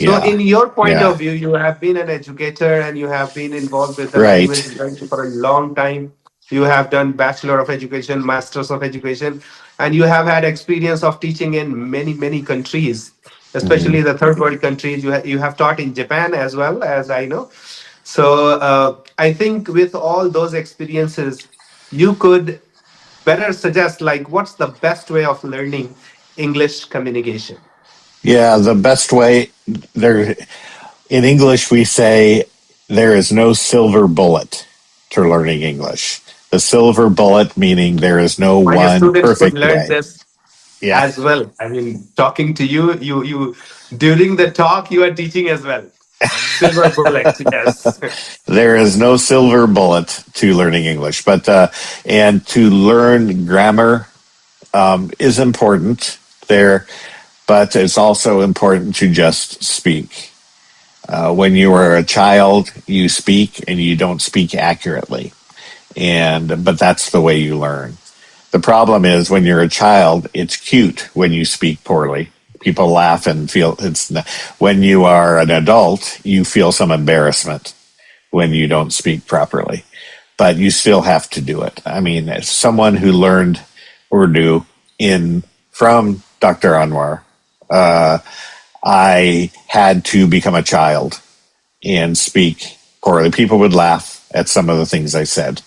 So, Yeah. in your point Yeah. of view, you have been an educator and you have been involved with the Right. language learning for a long time. You have done Bachelor of Education, Masters of Education, and you have had experience of teaching in many, many countries, Hmm. especially the third world countries. You have taught in Japan as well, as I know. So, I think with all those experiences, you could better suggest like what's the best way of learning English communication. Yeah. The best way there in English, we say there is no silver bullet to learning English. The silver bullet meaning there is no My one students could perfect learn way. this Yeah. as well. I mean, talking to you, you during the talk, you are teaching as well. Silver bullet, yes. There is no silver bullet to learning English, but and to learn grammar is important there, but it's also important to just speak. When you are a child, you speak and you don't speak accurately, and but that's the way you learn. The problem is when you're a child, it's cute when you speak poorly. People laugh and feel it's. When you are an adult, you feel some embarrassment when you don't speak properly, but you still have to do it. I mean, as someone who learned Urdu in from Dr. Anwar, uh, I had to become a child and speak poorly. People would laugh at some of the things I said,